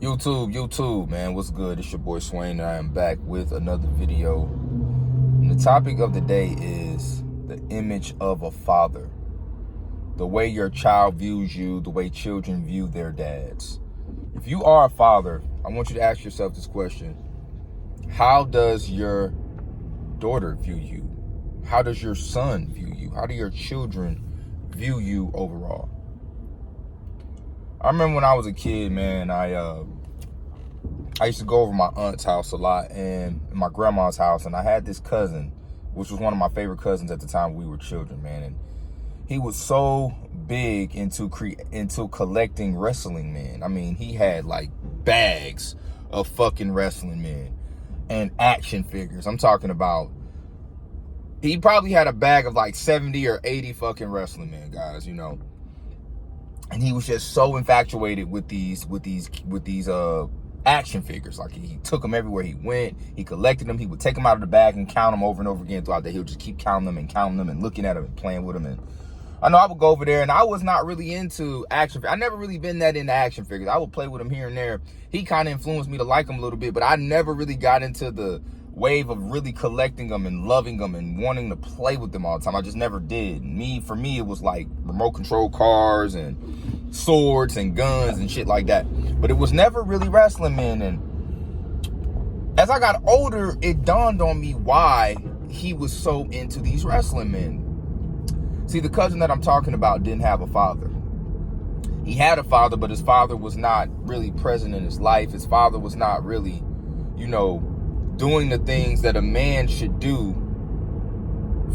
YouTube, man, what's good? It's your boy Swain, and I am back with another video. And the topic of the day is the image of a father. The way your child views you, the way children view their dads. If you are a father, I want you to ask yourself this question. How does your daughter view you? How does your son view you? How do your children view you overall? I remember when I was a kid, man, I used to go over my aunt's house a lot and my grandma's house, and I had this cousin, which was one of my favorite cousins at the time we were children, man. And he was so big into collecting wrestling men. I mean, he had like bags of fucking wrestling men and action figures. I'm talking about, he probably had a bag of like 70 or 80 fucking wrestling men, guys, you know. And he was just so infatuated with these action figures. Like, he took them everywhere he went. He collected them. He would take them out of the bag and count them over and over again throughout the day. He would just keep counting them and looking at them and playing with them. And I know I would go over there, and I was not really into action figures. I never really been that into action figures. I would play with them here and there. He kind of influenced me to like them a little bit, but I never really got into the wave of really collecting them and loving them and wanting to play with them all the time. I just never did. For me, it was like remote control cars and swords and guns and shit like that. But it was never really wrestling men. And as I got older, it dawned on me why he was so into these wrestling men. See, the cousin that I'm talking about didn't have a father. He had a father, but his father was not really present in his life. His father was not really, doing the things that a man should do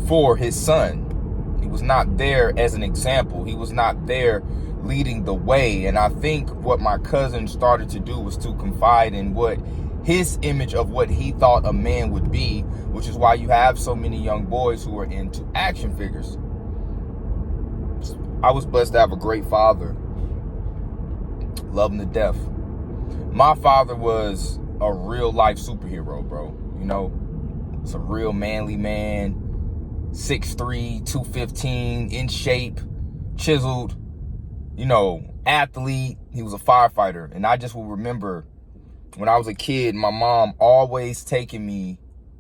for his son. He was not there as an example. He was not there leading the way. And I think what my cousin started to do was to confide in what his image of what he thought a man would be, which is why you have so many young boys who are into action figures. I was blessed to have a great father. Love him to death. My father was a real life superhero, bro. It's a real manly man, 6'3", 215, in shape, chiseled, athlete. He was a firefighter. And I just will remember when I was a kid, my mom always taking me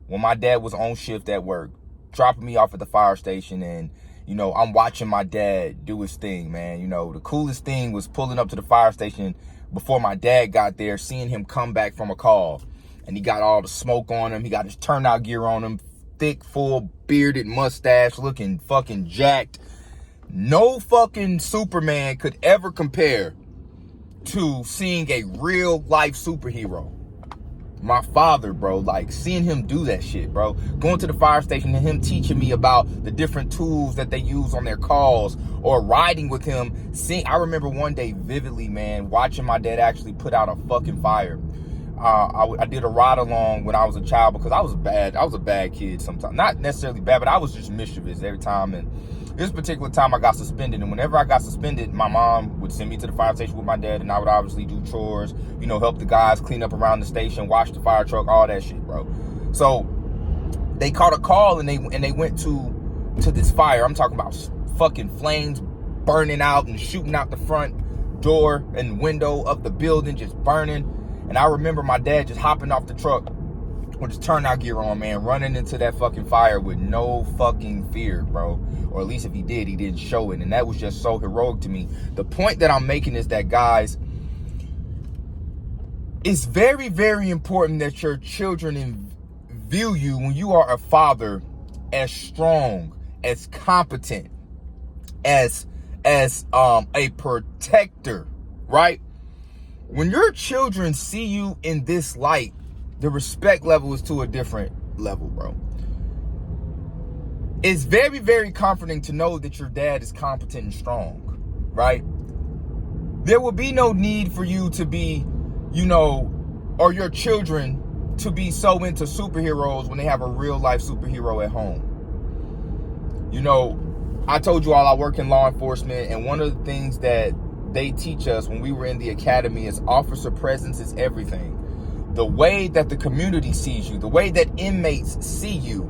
when my dad was on shift at work, dropping me off at the fire station, and I'm watching my dad do his thing, man. The coolest thing was pulling up to the fire station before my dad got there, seeing him come back from a call. And he got all the smoke on him. He got his turnout gear on him. Thick, full, bearded mustache, looking fucking jacked. No fucking Superman could ever compare to seeing a real life superhero. My father, bro, like seeing him do that shit, bro. Going to the fire station and him teaching me about the different tools that they use on their calls, or riding with him. I remember one day vividly, man, watching my dad actually put out a fucking fire. I did a ride along when I was a child because I was a bad kid sometimes. Not necessarily bad, but I was just mischievous every time. And this particular time I got suspended. And whenever I got suspended, my mom would send me to the fire station with my dad, and I would obviously do chores, help the guys clean up around the station, wash the fire truck, all that shit, bro. So they caught a call and they went to this fire. I'm talking about fucking flames burning out and shooting out the front door and window of the building, just burning. And I remember my dad just hopping off the truck with his turnout gear on, man, running into that fucking fire with no fucking fear, bro. Or at least if he did, he didn't show it. And that was just so heroic to me. The point that I'm making is that, guys, it's very, very important that your children view you, when you are a father, as strong, as competent, as a protector, right? When your children see you in this light, the respect level is to a different level, bro. It's very, very comforting to know that your dad is competent and strong, right? There will be no need for you to be, or your children to be so into superheroes when they have a real life superhero at home. I told you all I work in law enforcement, and one of the things that they teach us when we were in the academy is officer presence is everything. The way that the community sees you, the way that inmates see you,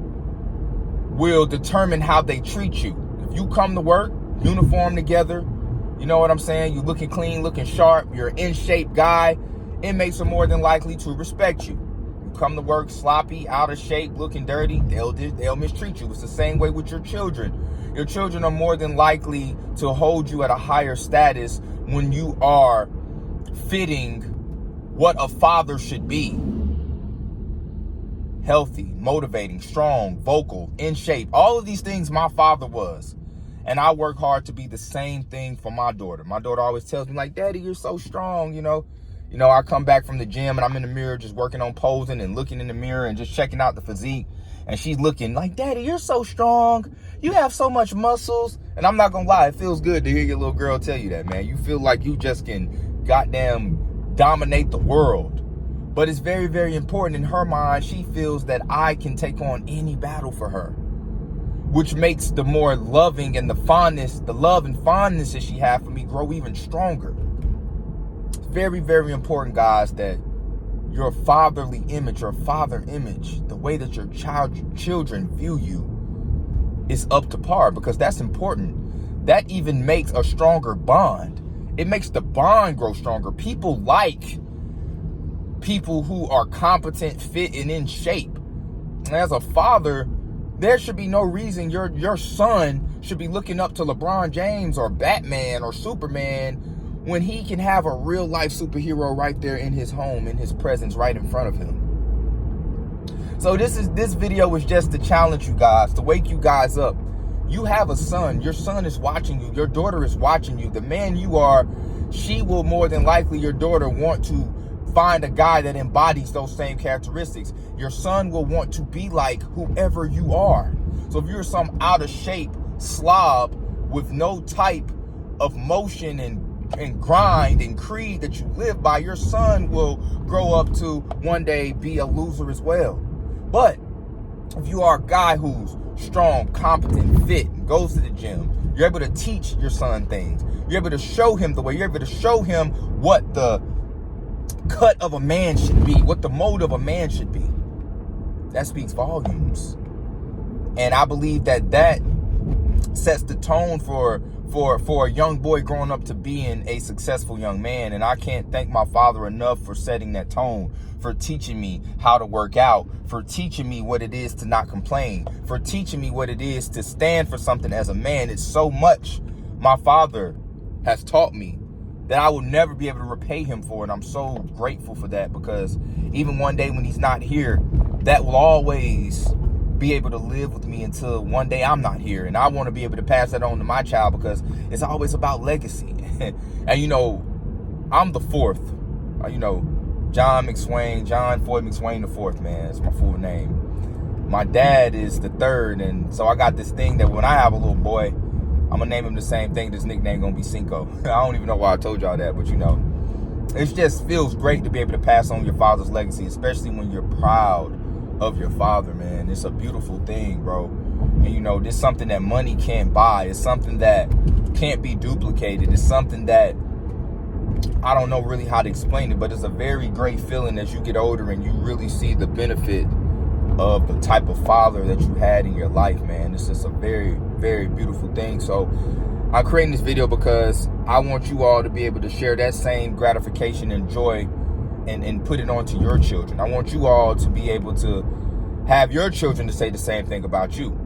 will determine how they treat you. If you come to work, uniform together, you know what I'm saying? You looking clean, looking sharp, you're an in shape guy, Inmates are more than likely to respect you. You come to work sloppy, out of shape, looking dirty, they'll mistreat you. It's the same way with your children. Your children are more than likely to hold you at a higher status when you are fitting what a father should be. Healthy, motivating, strong, vocal, in shape. All of these things my father was. And I work hard to be the same thing for my daughter. My daughter always tells me, like, Daddy, you're so strong, you know. I come back from the gym and I'm in the mirror just working on posing and looking in the mirror and just checking out the physique. And she's looking like, Daddy, you're so strong. You have so much muscles. And I'm not going to lie, it feels good to hear your little girl tell you that, man. You feel like you just can goddamn dominate the world. But it's very, very important in her mind. She feels that I can take on any battle for her, which makes the more loving and the love and fondness that she has for me grow even stronger. It's very, very important, guys, that your fatherly image, your father image, the way that your children view you is up to par, because that's important. That even makes a stronger bond. It makes the bond grow stronger. People like people who are competent, fit, and in shape. And as a father, there should be no reason your son should be looking up to LeBron James or Batman or Superman when he can have a real life superhero right there in his home, in his presence, right in front of him. So this video was just to challenge you guys, to wake you guys up. You have a son. Your son is watching you. Your daughter is watching you. The man you are, she will more than likely, your daughter, want to find a guy that embodies those same characteristics. Your son will want to be like whoever you are. So if you're some out of shape slob with no type of motion and grind and creed that you live by, your son will grow up to one day be a loser as well. But if you are a guy who's strong, competent, fit, goes to the gym, you're able to teach your son things. You're able to show him the way. You're able to show him what the cut of a man should be, what the mold of a man should be. That speaks volumes. And I believe that sets the tone for a young boy growing up to being a successful young man. And I can't thank my father enough for setting that tone, for teaching me how to work out, for teaching me what it is to not complain, for teaching me what it is to stand for something as a man. It's so much my father has taught me that I will never be able to repay him for. And I'm so grateful for that, because even one day when he's not here, that will always be able to live with me until one day I'm not here. And I want to be able to pass that on to my child, because it's always about legacy. And I'm the fourth. John Floyd McSwain the fourth, man. It's my full name. My dad is the third, and so I got this thing that when I have a little boy, I'm gonna name him the same thing. This nickname gonna be Cinco. I don't even know why I told y'all that, but it just feels great to be able to pass on your father's legacy, especially when you're proud of your father, man. It's a beautiful thing, bro. And this is something that money can't buy. It's something that can't be duplicated. It's something that I don't know really how to explain it, but it's a very great feeling as you get older and you really see the benefit of the type of father that you had in your life, man. It's just a very, very beautiful thing. So I'm creating this video because I want you all to be able to share that same gratification and joy and put it onto your children. I want you all to be able to have your children to say the same thing about you.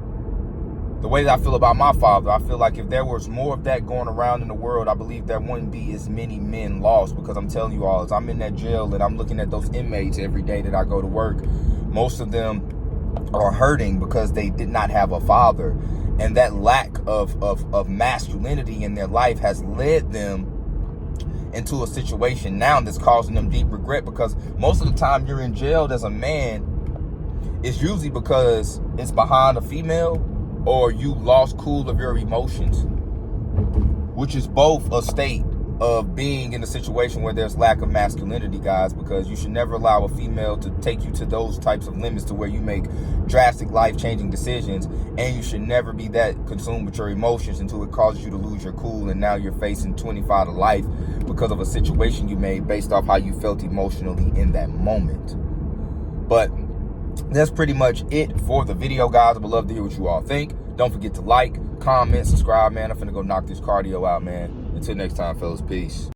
The way that I feel about my father, I feel like if there was more of that going around in the world, I believe there wouldn't be as many men lost. Because I'm telling you all, as I'm in that jail and I'm looking at those inmates every day that I go to work, most of them are hurting because they did not have a father. And that lack of masculinity in their life has led them into a situation now that's causing them deep regret, because most of the time you're in jail as a man, it's usually because it's behind a female or you lost cool of your emotions, which is both a state of being in a situation where there's lack of masculinity, guys, because you should never allow a female to take you to those types of limits to where you make drastic life-changing decisions, and you should never be that consumed with your emotions until it causes you to lose your cool and now you're facing 25 to life because of a situation you made based off how you felt emotionally in that moment. But that's pretty much it for the video, guys. I would love to hear what you all think. Don't forget to like, comment, subscribe, man. I'm finna go knock this cardio out, man. Until next time, fellas, peace.